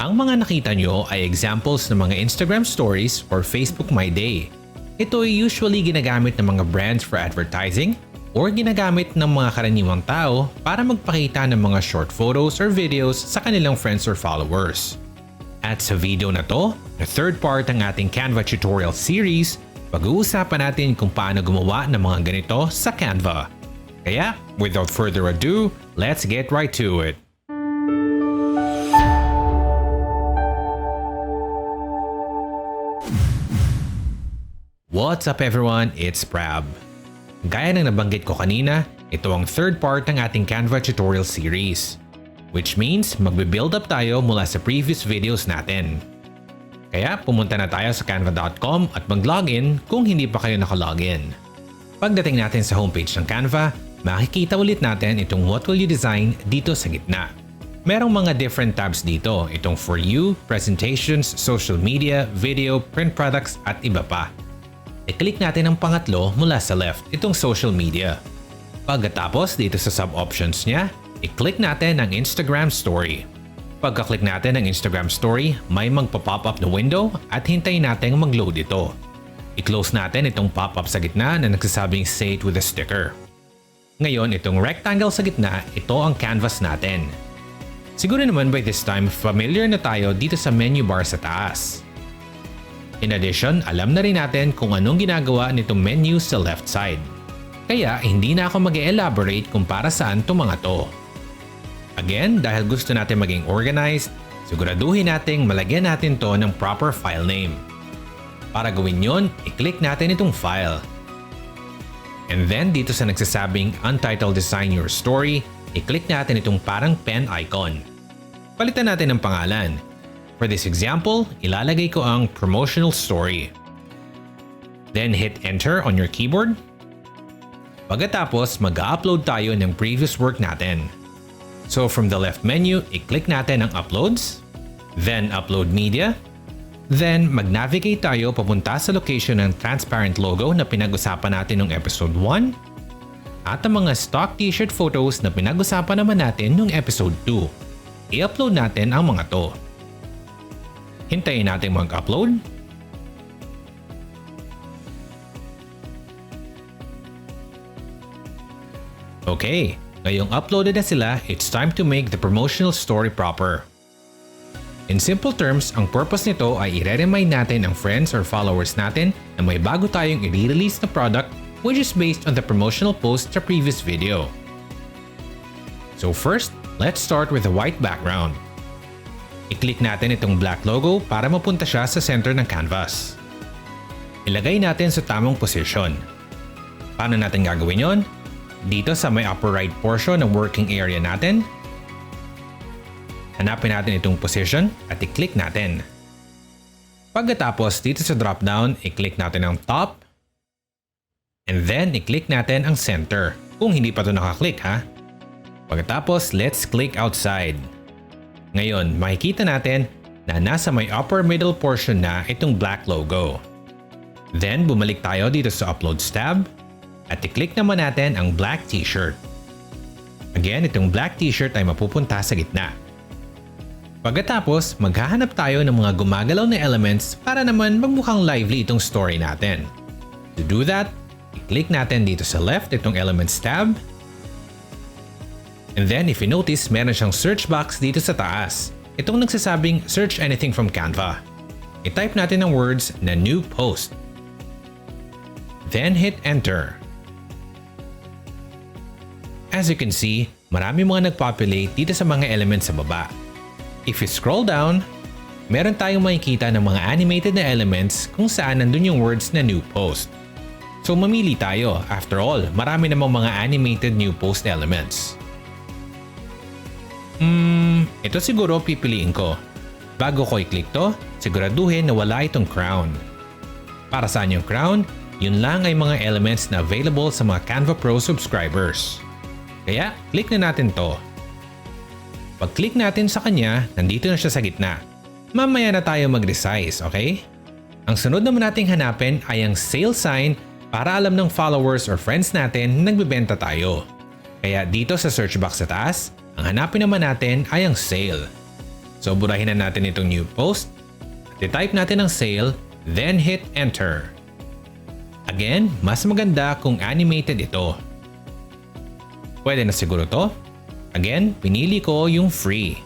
Ang mga nakita nyo ay examples ng mga Instagram stories or Facebook My Day. Ito ay usually ginagamit ng mga brands for advertising or ginagamit ng mga karaniwang tao para magpakita ng mga short photos or videos sa kanilang friends or followers. At sa video na to, na third part ng ating Canva tutorial series, pag-uusapan natin kung paano gumawa ng mga ganito sa Canva. Kaya, without further ado, let's get right to it. What's up everyone? It's Prab. Gaya ng nabanggit ko kanina, ito ang third part ng ating Canva tutorial series. Which means magbe-build up tayo mula sa previous videos natin. Kaya pumunta na tayo sa canva.com at mag-login kung hindi pa kayo nakalogin. Pagdating natin sa homepage ng Canva, makikita ulit natin itong What Will You Design dito sa gitna. Merong mga different tabs dito, itong For You, Presentations, Social Media, Video, Print Products at iba pa. I-click natin ang pangatlo mula sa left, itong social media. Pagkatapos dito sa sub-options niya, i-click natin ang Instagram Story. Pagka-click natin ang Instagram Story, may magpa-pop up na window at hintayin natin mag-load ito. I-close natin itong pop-up sa gitna na nagsasabing Say it with a sticker. Ngayon, itong rectangle sa gitna, ito ang canvas natin. Siguro naman by this time, familiar na tayo dito sa menu bar sa taas. In addition, alam na rin natin kung anong ginagawa nitong menu sa left side. Kaya hindi na ako mag-elaborate kung para saan itong mga to. Again, dahil gusto natin maging organized, siguraduhin nating malagyan natin to ng proper file name. Para gawin yon, i-click natin itong file. And then dito sa nagsasabing Untitled Design Your Story, i-click natin itong parang pen icon. Palitan natin ang pangalan. For this example, ilalagay ko ang promotional story. Then hit enter on your keyboard. Pagkatapos, mag-upload tayo ng previous work natin. So from the left menu, i-click natin ang uploads, then upload media, then mag-navigate tayo papunta sa location ng transparent logo na pinag-usapan natin noong episode 1, at ang mga stock t-shirt photos na pinag-usapan naman natin noong episode 2. I-upload natin ang mga to. Hintayin natin mag-upload. Okay, ngayong uploaded na sila, it's time to make the promotional story proper. In simple terms, ang purpose nito ay i-remind natin ang friends or followers natin na may bago tayong i-release na product which is based on the promotional post sa previous video. So first, let's start with a white background. I-click natin itong black logo para mapunta siya sa center ng canvas. Ilagay natin sa tamang position. Paano natin gagawin yon? Dito sa may upper right portion ng working area natin, hanapin natin itong position at i-click natin. Pagkatapos dito sa drop down, i-click natin ang top and then i-click natin ang center kung hindi pa ito nakaklik ha. Pagkatapos, let's click outside. Ngayon, makikita natin na nasa may upper middle portion na itong black logo. Then, bumalik tayo dito sa Uploads tab at i-click naman natin ang black t-shirt. Again, itong black t-shirt ay mapupunta sa gitna. Pagkatapos, maghahanap tayo ng mga gumagalaw na elements para naman magmukhang lively itong story natin. To do that, i-click natin dito sa left itong Elements tab. And then if you notice, meron siyang search box dito sa taas. Itong nagsasabing search anything from Canva. I-type natin ang words na new post. Then hit enter. As you can see, marami mga nagpopulate dito sa mga elements sa baba. If you scroll down, meron tayong makikita ng mga animated na elements kung saan nandun yung words na new post. So mamili tayo. After all, marami namang mga animated new post elements. Ito siguro pipiliin ko. Bago ko i-click to, siguraduhin na wala itong crown. Para saan yung crown? Yun lang ay mga elements na available sa mga Canva Pro subscribers. Kaya, click na natin to. Pag-click natin sa kanya, nandito na siya sa gitna. Mamaya na tayo mag-resize, okay? Ang sunod naman nating hanapin ay ang sale sign para alam ng followers or friends natin na nagbebenta tayo. Kaya dito sa search box sa taas, ang hanapin naman natin ay ang sale. So burahin na natin itong new post. I-type natin ang sale, then hit enter. Again, mas maganda kung animated ito. Pwede na siguro to. Again, pinili ko yung free.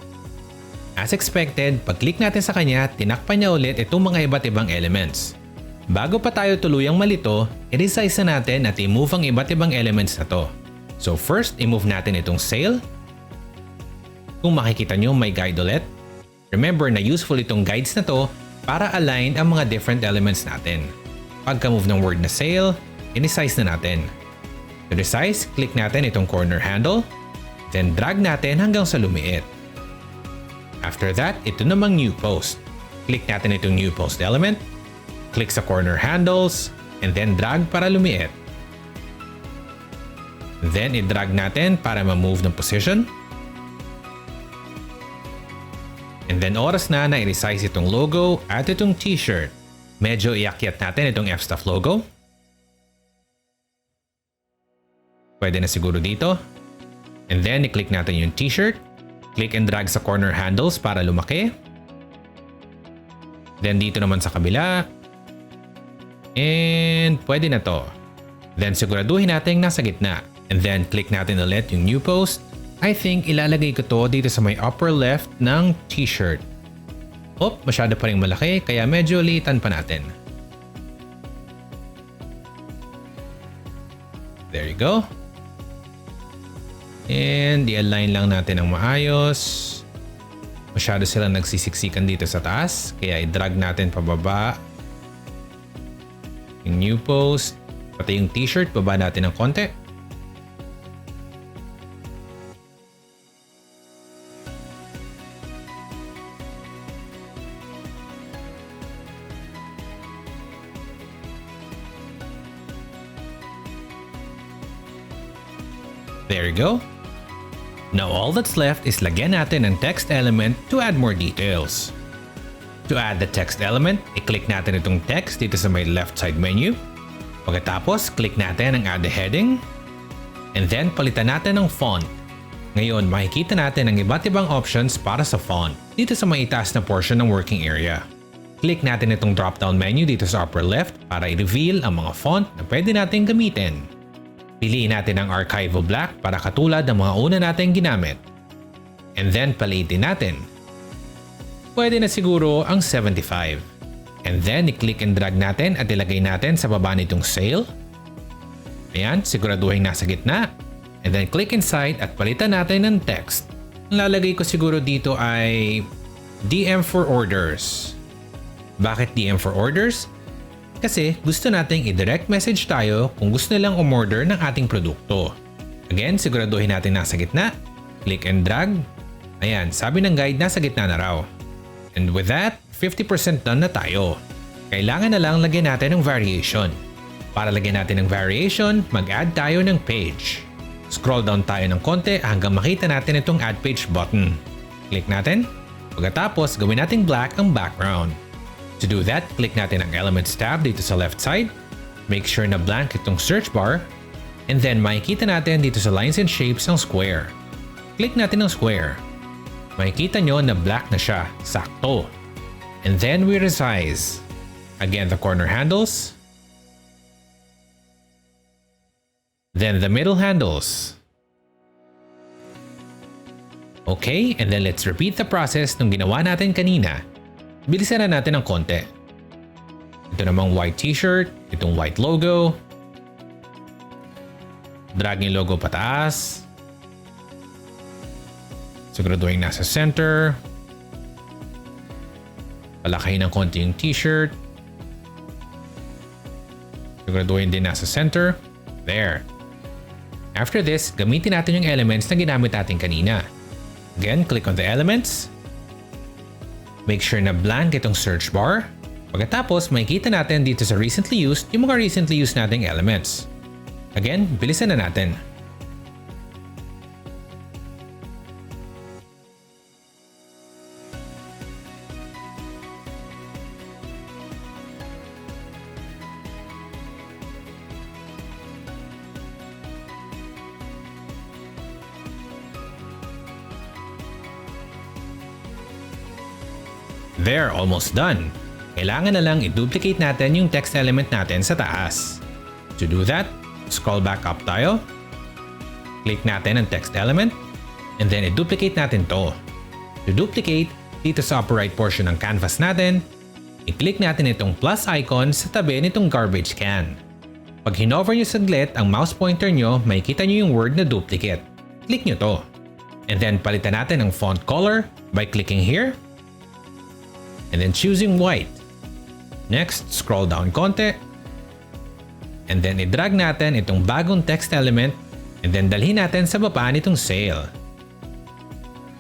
As expected, pag-click natin sa kanya, tinakpan niya ulit itong mga iba't ibang elements. Bago pa tayo tuluyang malito, i-resize na natin at i-move ang iba't ibang elements na to. So first, i-move natin itong sale. Kung makikita nyo, may guide ulit. Remember na useful itong guides na to para align ang mga different elements natin. Pagka-move ng word na sale, i-resize na natin. To resize, click natin itong corner handle, then drag natin hanggang sa lumiit. After that, ito namang new post. Click natin itong new post element, click sa corner handles, and then drag para lumiit. Then i-drag natin para ma-move ng position. And then oras na i-resize itong logo at itong t-shirt. Medyo iakyat natin itong F-Stuff logo. Pwede na siguro dito. And then i-click natin yung t-shirt. Click and drag sa corner handles para lumaki. Then dito naman sa kabila. And pwede na to. Then siguraduhin natin nasa gitna. And then click natin ulit yung new post. I think ilalagay ko to dito sa may upper left ng t-shirt. Oh, masyado pa rin malaki kaya medyo liitan pa natin. There you go. And i-align lang natin ng maayos. Masyado silang nagsisiksikan dito sa taas kaya i-drag natin pababa. Yung new post, pati yung t-shirt baba natin ng konti. There you go. Now all that's left is lagyan natin ng text element to add more details. To add the text element, i-click natin itong text dito sa may left side menu. Pagkatapos, click natin ang add a heading. And then palitan natin ng font. Ngayon, makikita natin ang iba't ibang options para sa font dito sa may itaas na portion ng working area. Click natin itong drop-down menu dito sa upper left para i-reveal ang mga font na pwede natin gamitin. Piliin natin ang Archival Black para katulad ng mga una natin ginamit. And then palitin natin. Pwede na siguro ang 75. And then i-click and drag natin at ilagay natin sa baba nitong sale. Ayan, siguraduhin nasa gitna. And then click inside at palitan natin ng text. Ang lalagay ko siguro dito ay DM for orders. Bakit DM for orders? Kasi gusto nating i-direct message tayo kung gusto nilang umorder ng ating produkto. Again, siguraduhin natin nasa gitna. Click and drag. Ayan, sabi ng guide nasa gitna na raw. And with that, 50% done na tayo. Kailangan na lang lagyan natin ng variation. Para lagyan natin ng variation, mag-add tayo ng page. Scroll down tayo ng konti hanggang makita natin itong add page button. Click natin. Pagkatapos, gawin nating black ang background. To do that, click natin ang Elements tab dito sa left side. Make sure na blank itong search bar. And then makikita natin dito sa Lines and Shapes ang square. Click natin ang square. Makikita nyo na black na siya. Sakto. And then we resize. Again, the corner handles. Then the middle handles. Okay, and then let's repeat the process nung ginawa natin kanina. Bilisan na natin ng konti. Ito namang white t-shirt, itong white logo. Drag yung logo pataas. Siguraduhin nasa center. Palakayin ng konti yung t-shirt. Siguraduhin din nasa center. There. After this, gamitin natin yung elements na ginamit natin kanina. Again, click on the elements. Make sure na blank itong search bar. Pagkatapos, makikita natin dito sa recently used yung mga recently used nating elements. Again, bilisan na natin. There, almost done. Kailangan na lang i-duplicate natin yung text element natin sa taas. To do that, scroll back up tayo. Click natin ang text element. And then i-duplicate natin to. To duplicate, dito sa upper right portion ng canvas natin, i-click natin itong plus icon sa tabi nitong garbage can. Pag hinover nyo saglit ang mouse pointer nyo, makikita nyo yung word na duplicate. Click nyo to. And then palitan natin ang font color by clicking here. And then choosing white. Next, scroll down konti. And then i-drag natin itong bagong text element and then dalhin natin sa baba nitong sale.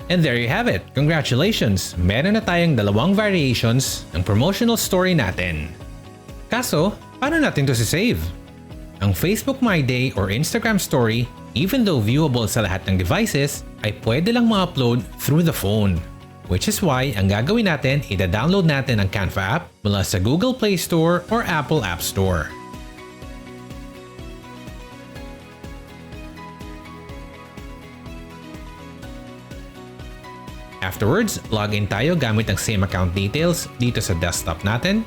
And there you have it! Congratulations! Meron na tayong dalawang variations ng promotional story natin. Kaso, paano natin to save? Ang Facebook My Day or Instagram story, even though viewable sa lahat ng devices, ay pwede lang ma-upload through the phone. Which is why ang gagawin natin, ida-download natin ang Canva app mula sa Google Play Store or Apple App Store. Afterwards, login tayo gamit ang same account details dito sa desktop natin.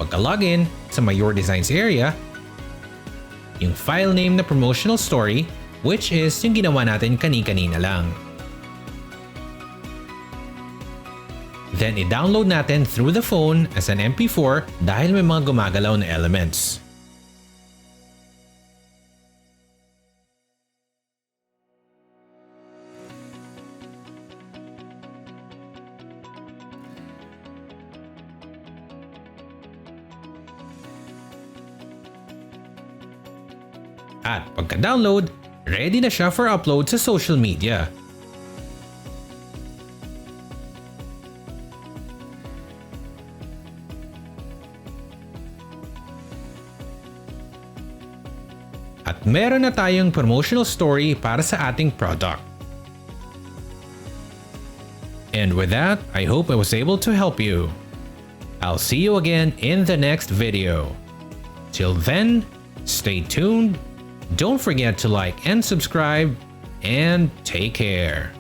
Pagka-login, sa My Your Designs area, yung file name na promotional story, which is yung ginawa natin kani-kanina lang. Then i-download natin through the phone as an MP4 dahil may mga gumagalaw na elements. At pagka-download, ready na siya for upload sa social media. At meron na tayong promotional story para sa ating product. And with that, I hope I was able to help you. I'll see you again in the next video. Till then, stay tuned. Don't forget to like and subscribe, and take care.